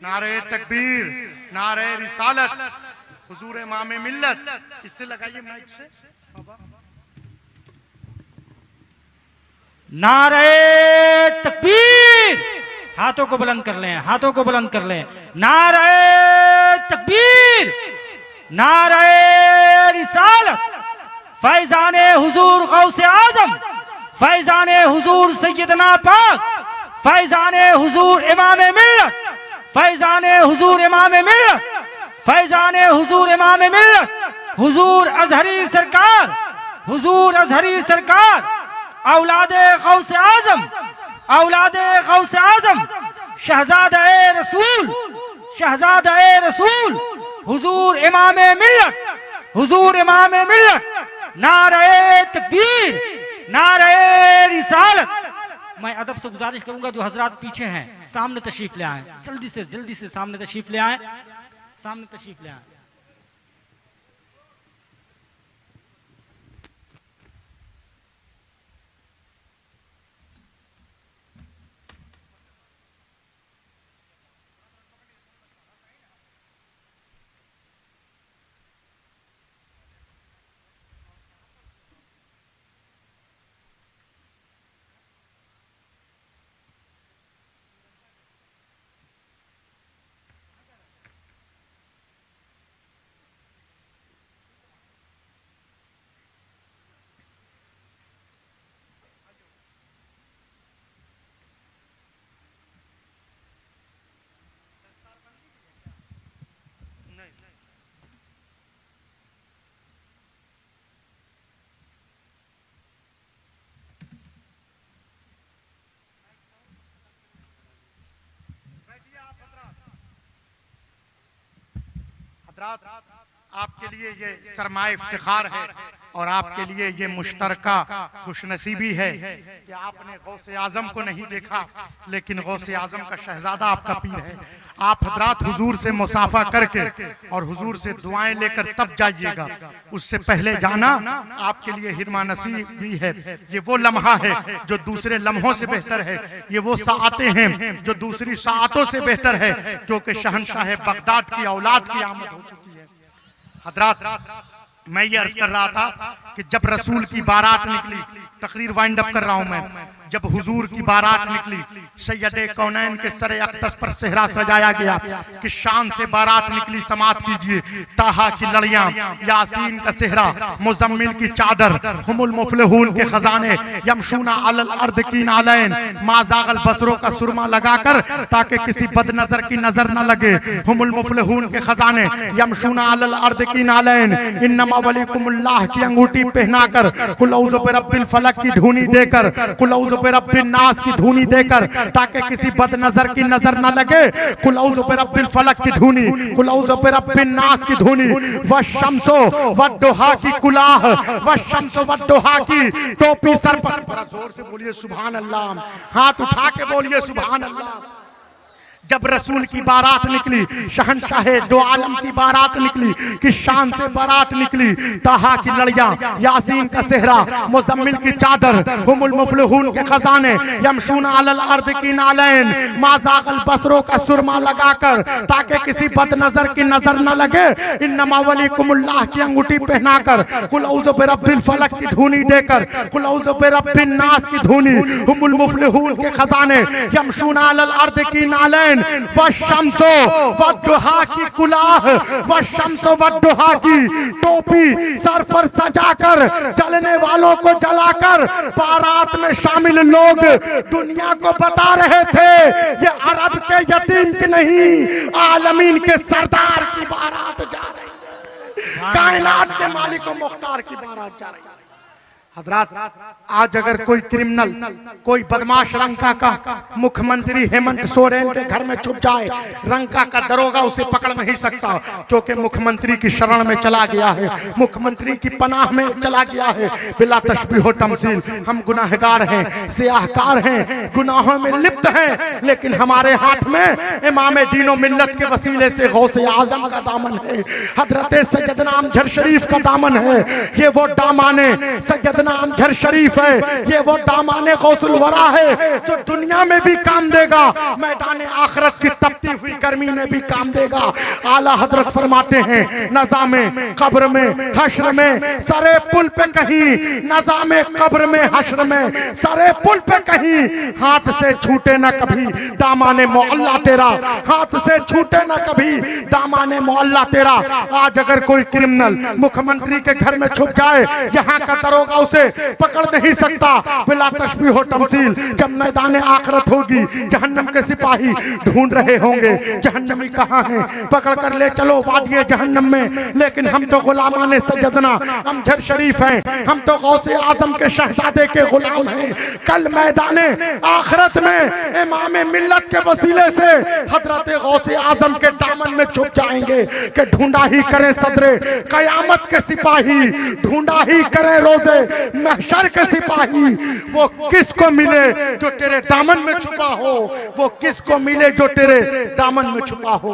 नारे तकबीर, नारे रिसालत, हुजूर इमाम मिल्लत। इससे लगाइए माइक से। नारे तकबीर, हाथों को बुलंद कर लें, हाथों को बुलंद कर लें। नारे तकबीर, नारे रिसालत, फैजाने हुजूर गौसे आजम, फैजाने हुजूर सैयदना पाक, फैजाने हुजूर इमाम मिल्लत, फैजाने हुजूर इमाम मिल्लत, फैजाने हुजूर इमाम मिल्लत, हुजूर अजहरी सरकार, हुजूर अजहरी सरकार, औलादे गौसे आजम, औलादे गौसे आजम, शहजादे रसूल, शहजादे रसूल, हुजूर इमाम मिल्लत, हुजूर इमाम मिल्लत। नारे तकबीर, नारे रिसालत। मैं अदब से गुजारिश करूंगा जो हजरात पीछे हैं सामने तशरीफ ले आए, जल्दी से सामने तशरीफ ले आए, सामने तशरीफ ले आए। आपके लिए ये सरमाए इफ्तिखार है और आपके लिए ये मुश्तरका खुशनसीबी है कि आपने गौसे आजम को नहीं देखा, लेकिन गौसे आजम का शहजादा आपका पीर है। आप हजरात हुजूर से मुसाफा करके और हुजूर से दुआएं लेकर तब जाइएगा, उससे पहले जाना आपके लिए हिरमा नसीब भी है। ये वो लम्हा है जो दूसरे लम्हों से बेहतर है, ये वो साआतें हैं जो दूसरी साआतों से बेहतर है, क्योंकि शहनशाह बगदाद की औलाद की आमद हो चुकी है। हजरात मैं ये अर्ज कर रहा था कि जब रसूल की बारात निकली, तकरीर वाइंड अप कर रहा हूं मैं, जब हुजूर की बारात निकली, सैयदे कौनैन के सरे अक़दस पर सेहरा सजाया गया कि शान से बारात निकली, समात कीजिए। ताहा की लड़ियां, यासीन का सेहरा, मुजम्मिल की चादर, हुमुल मुफलिहून के खजाने, यमशूना अलल अर्द की नालैन, माज़ागल बसरों का सुरमा लगाकर ताकि किसी बदनजर की नजर न लगे। हुमुल मुफलिहून के खजाने, यमशूना अलल अर्द की नालैन, इन्नमा वलीकुमुल्लाह की अंगूठी पहनाकर, कुल औज़ु बिरब्बिल फलक की धुनी देकर, कुल औज़ु पे रब्बिन नास की धुनी देकर ताकि किसी बदनजर की नजर न लगे, कुल औज़ु पे रब्बिल फलक की धुनी, कुल औज़ु पे रब्बिन नास की धुनी, व शम्सो व दुहा की कुलाह, व शम्सो व दुहा की टोपी सर पर। जरा जोर से बोलिए सुभान अल्लाह, हाथ उठा के बोलिए सुभान अल्लाह। जब रसूल की बारात निकली, शहंशाहे दो आलम की बारात निकली, कि शान से बारात निकली, ताहा की लड़ियां, यासीन का सेहरा, मुजम्मिल की चादर, हुमुल मुफलिहून के खजाने, यमशूना अलल अर्द की नालैन, माज़ागल बसरों का सुरमा लगाकर ताकि किसी बदनजर की नजर न लगे, इन्नमा वलीकुमुल्लाह की अंगूठी पहनाकर, कुल औज़ु बिरब्बिल फलक की धुनी देकर, कुल औज़ु बिरब्बिन नास की धुनी, हुमुल मुफलिहून के खजाने, यमशूना अलल अर्द की नालैन, वशम्सो वद्दुहा की कुलाह, वशम्सो वद्दुहा की टोपी सर पर सजाकर, जलने वालों को जलाकर बारात में शामिल लोग दुनिया को बता रहे थे ये अरब के यतीम की नहीं, आलमीन के सरदार की बारात जा रही है, कायनात के मालिक व मुख्तार की बारात जा रही है। हजरात, आज अगर कोई क्रिमिनल, कोई बदमाश रंका का मुख्यमंत्री हेमंत सोरेन के घर में छुप जाए, रंका का दरोगा उसे पकड़ नहीं सकता, क्योंकि मुख्यमंत्री की शरण में चला गया है, मुख्यमंत्री की पनाह में चला गया है। बिला तशबीह व तमसील, हम गुनाहगार हैं, सियाहकार हैं, गुनाहों में लिप्त हैं, लेकिन हमारे हाथ में इमाम दीन व मिल्लत के वसीले से गौसे आजम का दामन है, हजरत सैयदना अमजद शरीफ का दामन है। ये वो दामाने सैयदना अमजद शरीफ है, ये वो दामाने गौसुल वरा है जो दुनिया में भी काम देगा, मैदान आखिरत की तपती हुई गर्मी में भी काम देगा। आला हजरत फरमाते हैं, नज़ामे कब्र में हश्र में सरे पुल पे कहीं, नज़ामे कब्र में हश्र में सरे पुल पे कहीं, हाथ से छूटे ना कभी दामाने मोहल्ला तेरा, हाथ से छूटे ना कभी दामाने मोहल्ला तेरा। आज अगर कोई क्रिमिनल मुख्यमंत्री के घर में छुप जाए, यहाँ का दरोगा उसे पकड़ नहीं सकता। बिला तशबीह व तमसील, जब मैदान आखिरत होगी, जहन्नम के सिपाही ढूंढ रहे होंगे जहन्नमी कहाँ हैं, पकड़ कर ले चलो वादिये जहन्नम में। लेकिन हम तो गुलामाने सैयदना अमजद शरीफ हैं, हम तो गौसे आजम के शहजादे के गुलाम हैं। कल मैदान आखिरत में इमाम मिल्लत के वसीले से हजरत गौसे आजम के दामन में छुप जाएंगे कि ढूंढा ही करें सदरे कयामत के सिपाही, ढूंढा ही करें रोजे महशर के सिपाही। वो किसको मिले जो तेरे दामन में छुपा हो, वो किसको मिले जो तेरे दामन में छुपा हो।